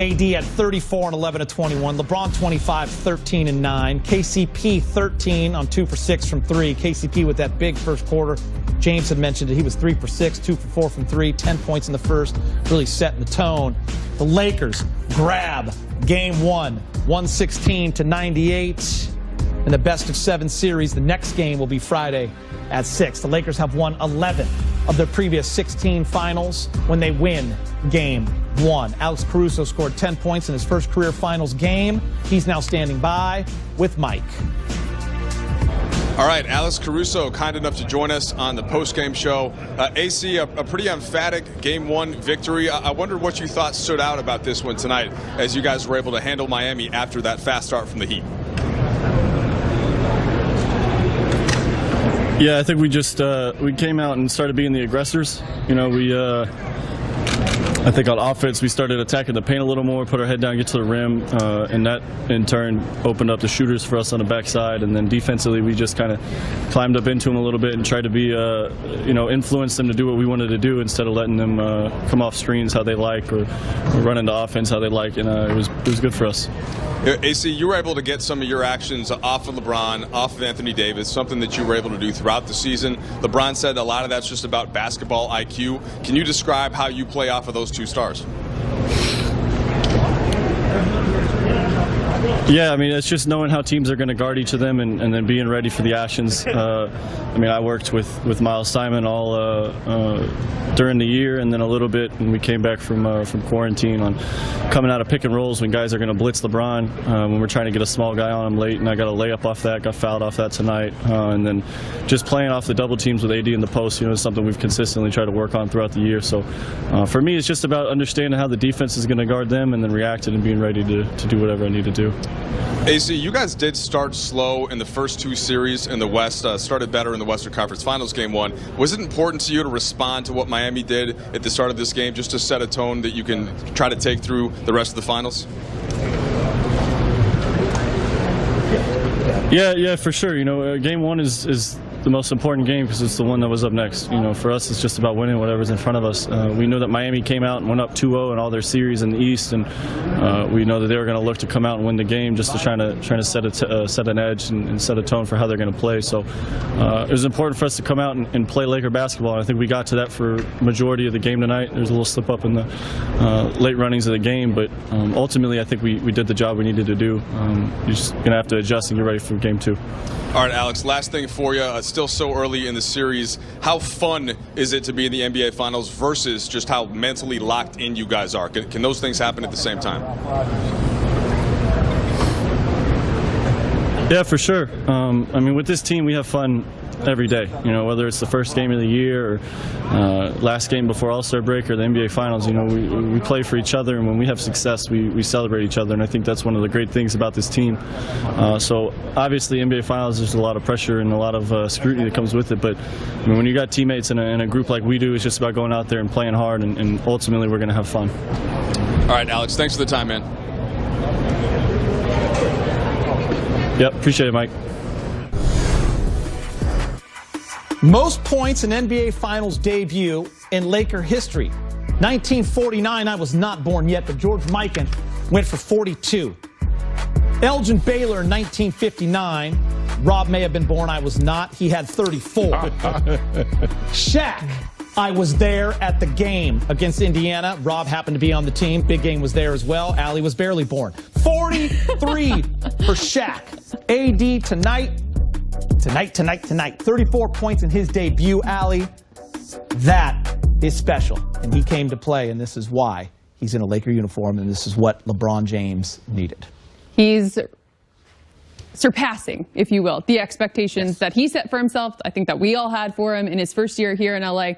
AD at 34 and 11 of 21. LeBron 25, 13 and 9. KCP 13 on 2 for 6 from 3. KCP with that big first quarter. James had mentioned that he was 3 for 6, 2 for 4 from 3, 10 points in the first, really setting the tone. The Lakers grab game 1, 116 to 98 in the best of 7 series. The next game will be Friday at 6. The Lakers have won 11 of their previous 16 finals when they win game 1. Alex Caruso scored 10 points in his first career finals game. He's now standing by with Mike. All right, Alex Caruso, kind enough to join us on the post-game show. AC, a pretty emphatic Game 1 victory. I wondered what you thought stood out about this one tonight as you guys were able to handle Miami after that fast start from the Heat. Yeah, I think we just we came out and started being the aggressors. You know, I think on offense we started attacking the paint a little more, put our head down, get to the rim, and that in turn opened up the shooters for us on the backside. And then defensively we just kind of climbed up into them a little bit and tried to be, you know, influence them to do what we wanted to do instead of letting them come off screens how they like or run into offense how they like. And it was good for us. AC, you were able to get some of your actions off of LeBron, off of Anthony Davis, something that you were able to do throughout the season. LeBron said a lot of that's just about basketball IQ. Can you describe how you play off of those two stars? Yeah, I mean, it's just knowing how teams are going to guard each of them and then being ready for the actions. I mean, I worked with Miles Simon all during the year and then a little bit when we came back from quarantine on coming out of pick and rolls when guys are going to blitz LeBron, when we're trying to get a small guy on him late, and I got a layup off that, got fouled off that tonight. And then just playing off the double teams with AD in the post, you know, is something we've consistently tried to work on throughout the year. So for me, it's just about understanding how the defense is going to guard them and then reacting and being ready to do whatever I need to do. AC, you guys did start slow in the first 2 series in the West, started better in the Western Conference Finals Game 1. Was it important to you to respond to what Miami did at the start of this game just to set a tone that you can try to take through the rest of the finals? Yeah, for sure. You know, Game 1 is the most important game because it's the one that was up next. You know, for us, it's just about winning whatever's in front of us. We know that Miami came out and went up 2-0 in all their series in the East, and we know that they were going to look to come out and win the game just to trying to set an edge and set a tone for how they're going to play. So it was important for us to come out and play Laker basketball, and I think we got to that for majority of the game tonight. There's a little slip up in the late runnings of the game, but ultimately I think we did the job we needed to do. You're just going to have to adjust and get ready for Game 2. All right, Alex, last thing for you. Still so early in the series. How fun is it to be in the NBA Finals versus just how mentally locked in you guys are? Can those things happen at the same time? Yeah, for sure. I mean, with this team, we have fun every day. You know, whether it's the first game of the year or last game before All-Star break or the NBA Finals, you know, we play for each other, and when we have success, we celebrate each other, and I think that's one of the great things about this team. So obviously, NBA Finals, there's a lot of pressure and a lot of scrutiny that comes with it, but I mean, when you got teammates in a group like we do, it's just about going out there and playing hard, and ultimately, we're going to have fun. All right, Alex, thanks for the time, man. Yep, appreciate it, Mike. Most points in NBA Finals debut in Laker history. 1949, I was not born yet, but George Mikan went for 42. Elgin Baylor in 1959. Rob may have been born, I was not. He had 34. Shaq, I was there at the game against Indiana. Rob happened to be on the team. Big Game was there as well. Allie was barely born. 43 for Shaq. AD tonight. 34 points in his debut, Allie. That is special. And he came to play, and this is why he's in a Laker uniform, and this is what LeBron James needed. He's surpassing, if you will, the expectations that he set for himself. I think that we all had for him in his first year here in LA.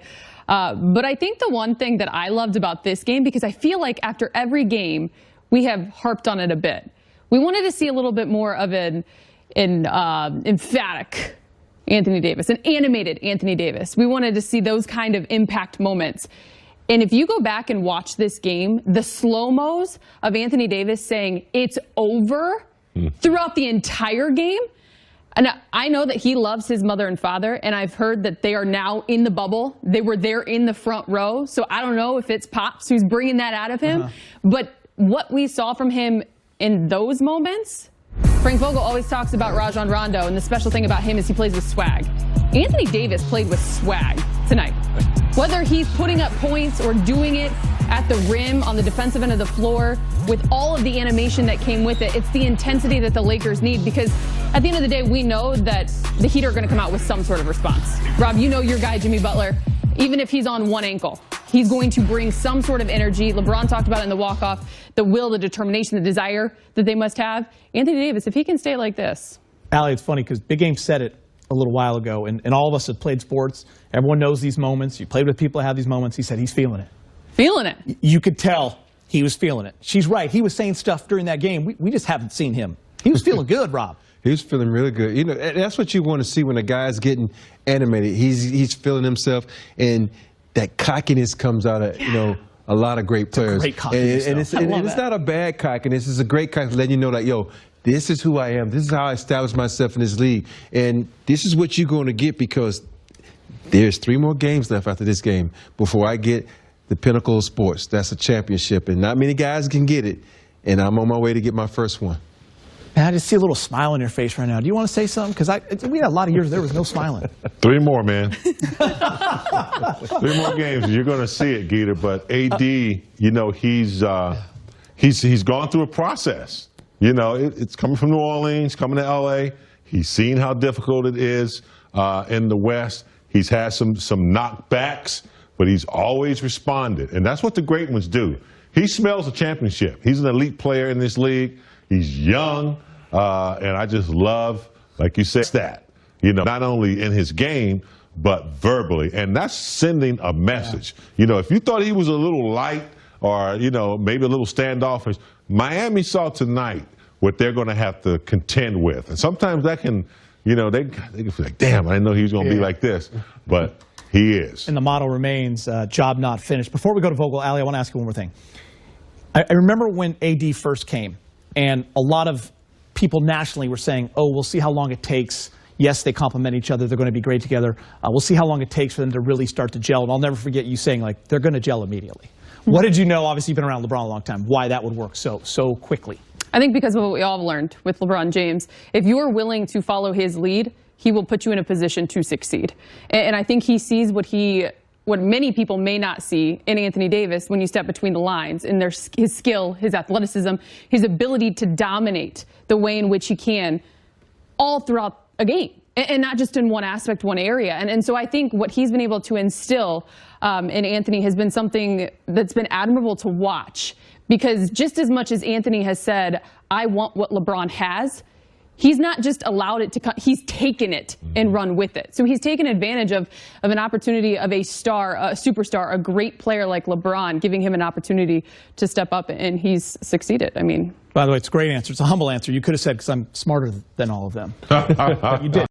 But I think the one thing that I loved about this game, because I feel like after every game, we have harped on it a bit. We wanted to see a little bit more of an emphatic Anthony Davis, an animated Anthony Davis. We wanted to see those kind of impact moments. And if you go back and watch this game, the slow-mos of Anthony Davis saying it's over throughout the entire game. And I know that he loves his mother and father, and I've heard that they are now in the bubble. They were there in the front row. So I don't know if it's Pops who's bringing that out of him. But what we saw from him in those moments, Frank Vogel always talks about Rajon Rondo, and the special thing about him is he plays with swag. Anthony Davis played with swag tonight. Whether he's putting up points or doing it at the rim on the defensive end of the floor with all of the animation that came with it, it's the intensity that the Lakers need, because at the end of the day, we know that the Heat are going to come out with some sort of response. Rob, you know your guy, Jimmy Butler, even if he's on one ankle, he's going to bring some sort of energy. LeBron talked about it in the walk-off, the will, the determination, the desire that they must have. Anthony Davis, if he can stay like this. Allie, it's funny because Big Game said it a little while ago, and all of us have played sports. Everyone knows these moments. You played with people that have these moments. He said he's feeling it. Feeling it. You could tell he was feeling it. She's right. He was saying stuff during that game. We just haven't seen him. He was feeling good, Rob. He was feeling really good. You know, that's what you want to see when a guy's getting animated. He's feeling himself, and that cockiness comes out of, you know, a lot of great players. Great cockiness, and it's not a bad cockiness. It's a great cockiness, letting you know that, yo, this is who I am. This is how I establish myself in this league. And this is what you're going to get, because there's 3 more games left after this game before I get the pinnacle of sports. That's a championship, and not many guys can get it. And I'm on my way to get my first one. Man, I just see a little smile on your face right now. Do you want to say something? Because we had a lot of years there was no smiling. 3 more, man. 3 more games. You're going to see it, Geeter. But AD, you know, he's gone through a process. You know, it's coming from New Orleans, coming to LA. He's seen how difficult it is in the West. He's had some knockbacks, but he's always responded. And that's what the great ones do. He smells a championship. He's an elite player in this league. He's young, and I just love, like you said, that. You know, not only in his game, but verbally. And that's sending a message. Yeah. You know, if you thought he was a little light or, you know, maybe a little standoffish, Miami saw tonight what they're going to have to contend with. And sometimes that can, you know, they can feel like, damn, I didn't know he was going to be like this. But he is. And the motto remains, job not finished. Before we go to Vogel, Allie, I want to ask you one more thing. I remember when AD first came, and a lot of people nationally were saying, oh, we'll see how long it takes. Yes, they complement each other. They're going to be great together. We'll see how long it takes for them to really start to gel. And I'll never forget you saying, like, they're going to gel immediately. What did you know? Obviously, you've been around LeBron a long time. Why that would work so quickly? I think because of what we all have learned with LeBron James. If you're willing to follow his lead, he will put you in a position to succeed. And I think he sees what many people may not see in Anthony Davis when you step between the lines, in his skill, his athleticism, his ability to dominate the way in which he can all throughout a game. And not just in one aspect, one area. And so I think what he's been able to instill in Anthony has been something that's been admirable to watch. Because just as much as Anthony has said, I want what LeBron has, he's not just allowed it to come, he's taken it and run with it. So he's taken advantage of an opportunity of a star, a superstar, a great player like LeBron, giving him an opportunity to step up, and he's succeeded. I mean. By the way, it's a great answer. It's a humble answer. You could have said, because I'm smarter than all of them. You did.